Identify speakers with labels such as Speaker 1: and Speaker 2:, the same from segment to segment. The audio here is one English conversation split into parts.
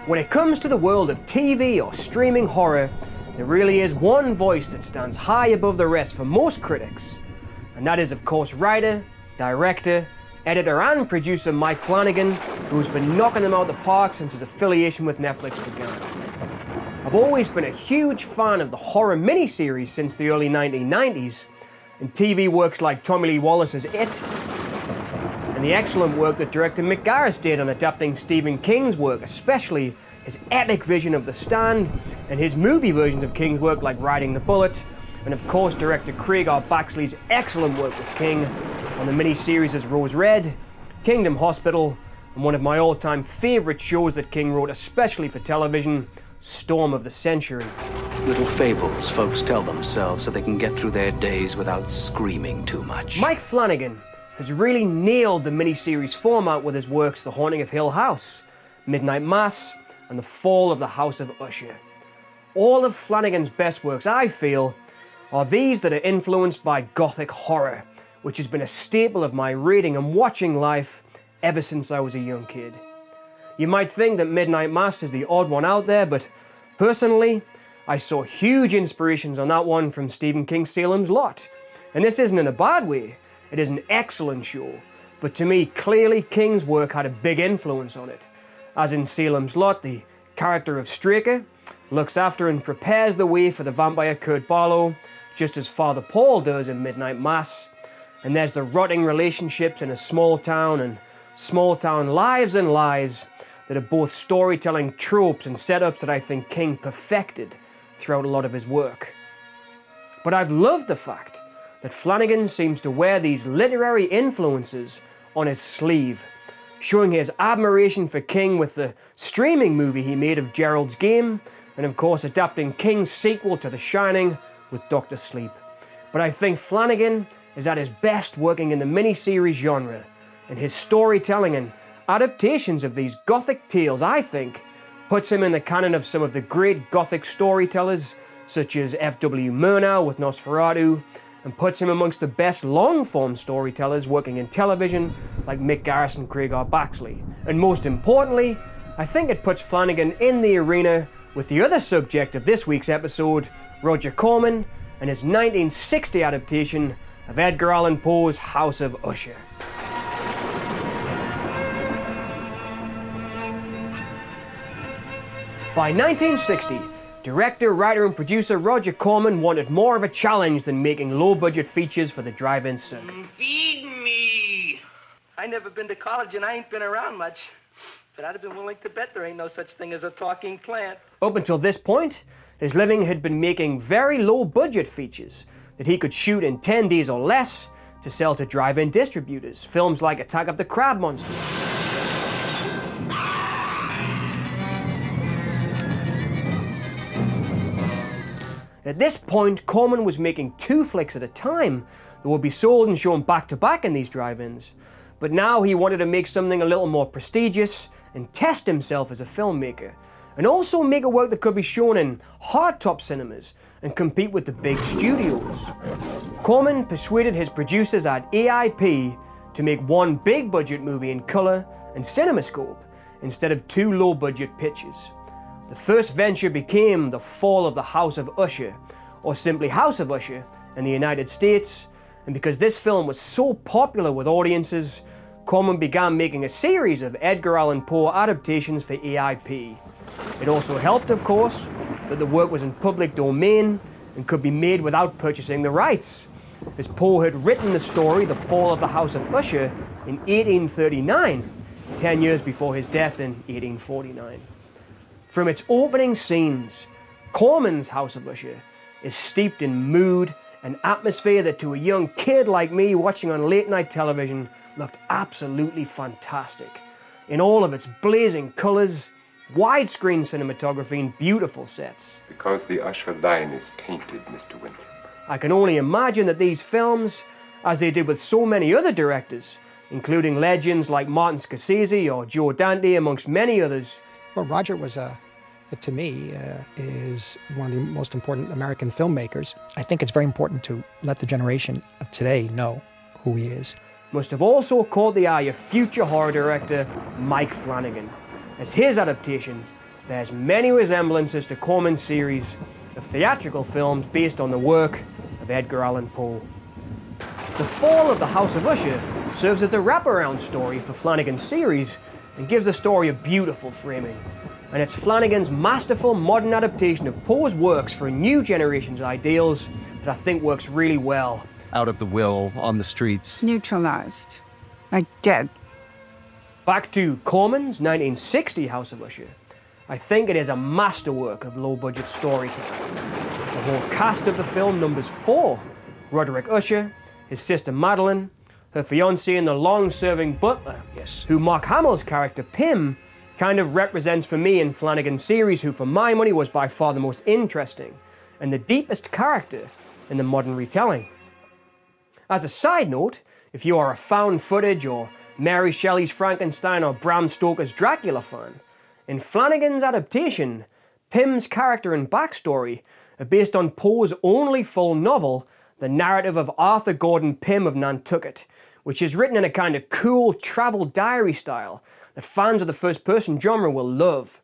Speaker 1: When it comes to the world of TV or streaming horror, there really is one voice that stands high above the rest for most critics. And that is, of course, writer, director, editor and producer Mike Flanagan, who's been knocking them out the park since his affiliation with Netflix began. I've always been a huge fan of the horror miniseries since the early 1990s, and TV works like Tommy Lee Wallace's It, and the excellent work that director Mick Garris did on adapting Stephen King's work, especially his epic vision of The Stand, and his movie versions of King's work like Riding the Bullet, and of course director Craig R. Baxley's excellent work with King on the miniseries as Rose Red, Kingdom Hospital, and one of my all-time favourite shows that King wrote especially for television, Storm of the Century.
Speaker 2: Little fables folks tell themselves so they can get through their days without screaming too much.
Speaker 1: Mike Flanagan has really nailed the miniseries format with his works The Haunting of Hill House, Midnight Mass, and The Fall of the House of Usher. All of Flanagan's best works, I feel, are these that are influenced by Gothic horror, which has been a staple of my reading and watching life ever since I was a young kid. You might think that Midnight Mass is the odd one out there, but personally, I saw huge inspirations on that one from Stephen King's Salem's Lot. And this isn't in a bad way. It is an excellent show, but to me, clearly King's work had a big influence on it. As in Salem's Lot, the character of Straker looks after and prepares the way for the vampire Kurt Barlow, just as Father Paul does in Midnight Mass. And there's the rotting relationships in a small town and small town lives and lies that are both storytelling tropes and setups that I think King perfected throughout a lot of his work. But I've loved the fact that Flanagan seems to wear these literary influences on his sleeve, showing his admiration for King with the streaming movie he made of Gerald's Game, and of course adapting King's sequel to The Shining with Dr. Sleep. But I think Flanagan is at his best working in the miniseries genre, and his storytelling and adaptations of these Gothic tales, I think, puts him in the canon of some of the great Gothic storytellers, such as F.W. Murnau with Nosferatu, and puts him amongst the best long-form storytellers working in television, like Mick Garris and Craig R. Baxley. And most importantly, I think it puts Flanagan in the arena with the other subject of this week's episode, Roger Corman, and his 1960 adaptation of Edgar Allan Poe's House of Usher. By 1960, director, writer and producer Roger Corman wanted more of a challenge than making low-budget features for the drive-in circuit.
Speaker 3: Feed me! I never been to college and I ain't been around much, but I'd have been willing to bet there ain't no such thing as a talking plant.
Speaker 1: Up until this point, his living had been making very low-budget features that he could shoot in 10 days or less to sell to drive-in distributors, films like Attack of the Crab Monsters. At this point, Corman was making 2 flicks at a time that would be sold and shown back-to-back in these drive-ins. But now he wanted to make something a little more prestigious and test himself as a filmmaker, and also make a work that could be shown in hardtop cinemas and compete with the big studios. Corman persuaded his producers at AIP to make one big-budget movie in colour and CinemaScope instead of 2 low-budget pitches. The first venture became The Fall of the House of Usher, or simply House of Usher, in the United States, and because this film was so popular with audiences, Corman began making a series of Edgar Allan Poe adaptations for AIP. It also helped, of course, that the work was in public domain and could be made without purchasing the rights, as Poe had written the story The Fall of the House of Usher in 1839, 10 years before his death in 1849. From its opening scenes, Corman's House of Usher is steeped in mood and atmosphere that to a young kid like me watching on late night television looked absolutely fantastic. In all of its blazing colours, widescreen cinematography and beautiful sets.
Speaker 4: Because the Usher line is tainted, Mr. Winthrop.
Speaker 1: I can only imagine that these films, as they did with so many other directors, including legends like Martin Scorsese or Joe Dante amongst many others.
Speaker 5: Well, Roger was, to me, is one of the most important American filmmakers. I think it's very important to let the generation of today know who he is.
Speaker 1: must have also caught the eye of future horror director Mike Flanagan, as his adaptation bears many resemblances to Corman's series of theatrical films based on the work of Edgar Allan Poe. The Fall of the House of Usher serves as a wraparound story for Flanagan's series and gives the story a beautiful framing. And it's Flanagan's masterful modern adaptation of Poe's works for a new generation's ideals that I think works really well.
Speaker 6: Out of the will, on the streets.
Speaker 7: Neutralized. Like dead.
Speaker 1: Back to Corman's 1960 House of Usher, I think it is a masterwork of low-budget storytelling. The whole cast of the film numbers 4. Roderick Usher, his sister Madeline, her fiancé and the long-serving butler, who Mark Hamill's character Pym kind of represents for me in Flanagan's series, who for my money was by far the most interesting and the deepest character in the modern retelling. As a side note, if you are a found footage or Mary Shelley's Frankenstein or Bram Stoker's Dracula fan, in Flanagan's adaptation, Pym's character and backstory are based on Poe's only full novel, The Narrative of Arthur Gordon Pym of Nantucket, which is written in a kind of cool travel diary style that fans of the first-person genre will love.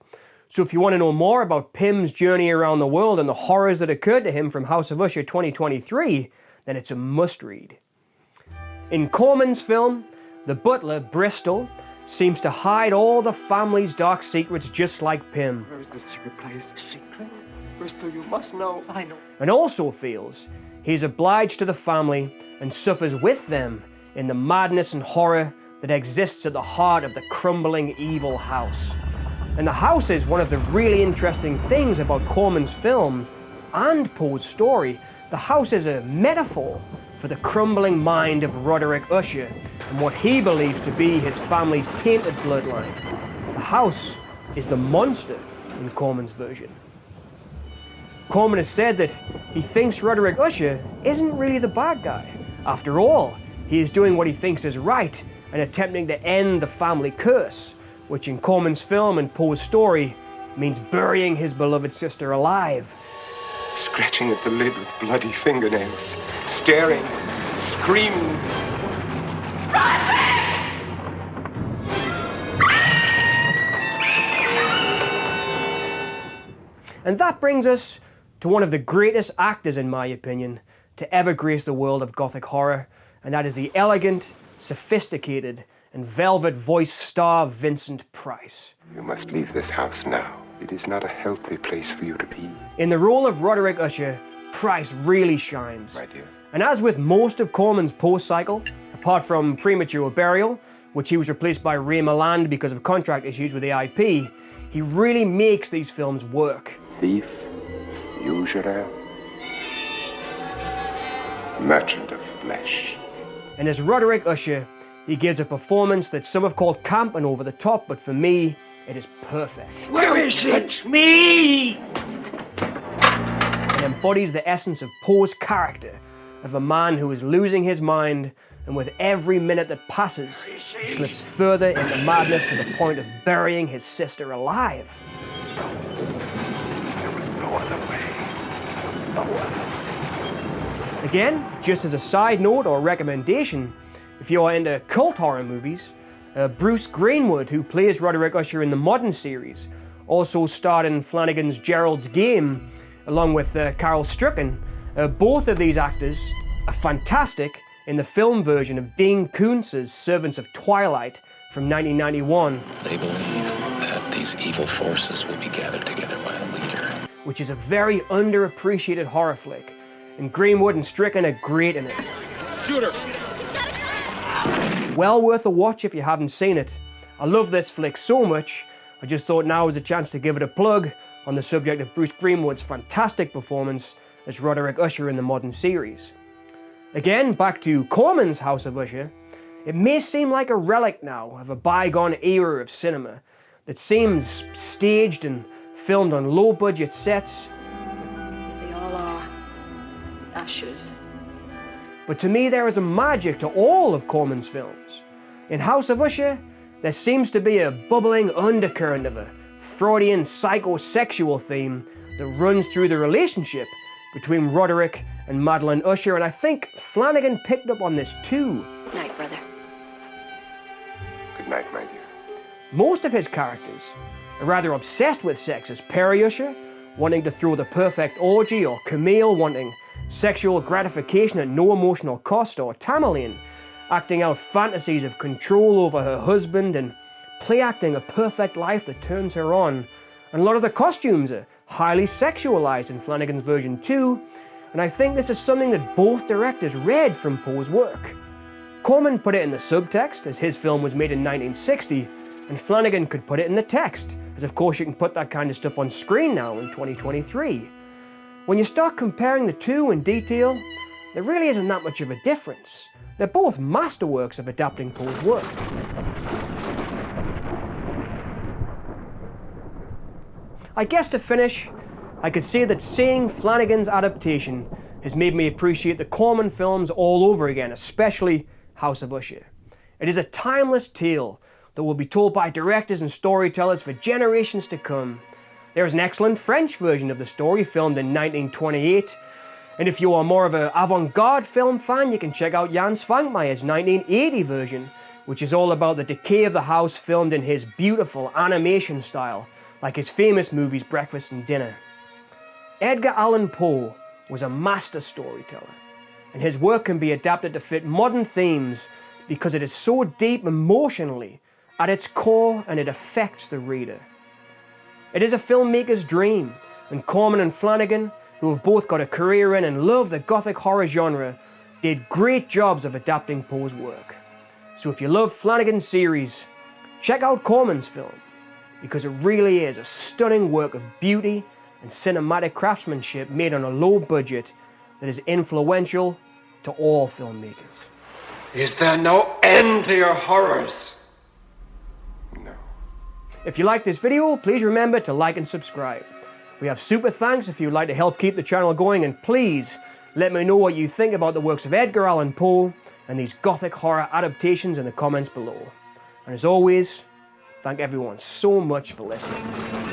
Speaker 1: So if you want to know more about Pym's journey around the world and the horrors that occurred to him from House of Usher 2023, then it's a must-read. In Corman's film, the butler, Bristol, seems to hide all the family's dark secrets just like Pym.
Speaker 4: Where is the secret place? Secret? Bristol, you must know. I know.
Speaker 1: And also feels he's obliged to the family and suffers with them in the madness and horror that exists at the heart of the crumbling evil house. And the house is one of the really interesting things about Corman's film and Poe's story. The house is a metaphor for the crumbling mind of Roderick Usher and what he believes to be his family's tainted bloodline. The house is the monster in Corman's version. Corman has said that he thinks Roderick Usher isn't really the bad guy. After all, he is doing what he thinks is right and attempting to end the family curse, which in Corman's film and Poe's story means burying his beloved sister alive.
Speaker 4: Scratching at the lid with bloody fingernails. Staring. Screaming.
Speaker 1: And that brings us to one of the greatest actors, in my opinion, to ever grace the world of Gothic horror, and that is the elegant, sophisticated, and velvet-voiced star Vincent Price.
Speaker 4: You must leave this house now. It is not a healthy place for you to be.
Speaker 1: In the role of Roderick Usher, Price really shines.
Speaker 4: My dear.
Speaker 1: And as with most of Corman's post-cycle, apart from Premature Burial, which he was replaced by Ray Milland because of contract issues with AIP, he really makes these films work.
Speaker 4: Thief, usurer, merchant of flesh.
Speaker 1: And as Roderick Usher, he gives a performance that some have called camp and over the top, but for me, it is perfect.
Speaker 3: Where is she? It's me!
Speaker 1: It embodies the essence of Poe's character, of a man who is losing his mind, and with every minute that passes, he slips further into madness to the point of burying his sister alive.
Speaker 4: There was no other way. No other.
Speaker 1: Again, just as a side note or recommendation, if you are into cult horror movies, Bruce Greenwood, who plays Roderick Usher in the modern series, also starred in Flanagan's Gerald's Game, along with Carol Stricken. Both of these actors are fantastic in the film version of Dean Koontz's Servants of Twilight from 1991.
Speaker 8: They believe that these evil forces will be gathered together by a leader,
Speaker 1: Which is a very underappreciated horror flick, and Greenwood and Stricken are great in it.
Speaker 8: Shoot her!
Speaker 1: Well worth a watch if you haven't seen it. I love this flick so much, I just thought now was a chance to give it a plug on the subject of Bruce Greenwood's fantastic performance as Roderick Usher in the modern series. Again, back to Corman's House of Usher, it may seem like a relic now of a bygone era of cinema that seems staged and filmed on low-budget sets.
Speaker 9: They all are Ushers.
Speaker 1: But to me, there is a magic to all of Corman's films. In House of Usher, there seems to be a bubbling undercurrent of a Freudian psychosexual theme that runs through the relationship between Roderick and Madeline Usher, and I think Flanagan picked up on this too.
Speaker 9: Night, brother.
Speaker 4: Good night, my dear.
Speaker 1: Most of his characters are rather obsessed with sex, as Perry Usher, wanting to throw the perfect orgy, or Camille wanting sexual gratification at no emotional cost, or Tamerlane acting out fantasies of control over her husband and play acting a perfect life that turns her on. And a lot of the costumes are highly sexualized in Flanagan's version too, and I think this is something that both directors read from Poe's work. Corman put it in the subtext, as his film was made in 1960, and Flanagan could put it in the text, as of course you can put that kind of stuff on screen now in 2023. When you start comparing the two in detail, there really isn't that much of a difference. They're both masterworks of adapting Poe's work. I guess to finish, I could say that seeing Flanagan's adaptation has made me appreciate the Corman films all over again, especially House of Usher. It is a timeless tale that will be told by directors and storytellers for generations to come. There is an excellent French version of the story filmed in 1928, and if you are more of an avant-garde film fan, you can check out Jan Svankmayer's 1980 version, which is all about the decay of the house filmed in his beautiful animation style, like his famous movies Breakfast and Dinner. Edgar Allan Poe was a master storyteller, and his work can be adapted to fit modern themes because it is so deep emotionally at its core and it affects the reader. It is a filmmaker's dream, and Corman and Flanagan, who have both got a career in and love the Gothic horror genre, did great jobs of adapting Poe's work. So if you love Flanagan's series, check out Corman's film, because it really is a stunning work of beauty and cinematic craftsmanship made on a low budget that is influential to all filmmakers.
Speaker 4: Is there no end to your horrors? No.
Speaker 1: If you like this video, please remember to like and subscribe. We have super thanks if you'd like to help keep the channel going, and please let me know what you think about the works of Edgar Allan Poe and these Gothic horror adaptations in the comments below. And as always, thank everyone so much for listening.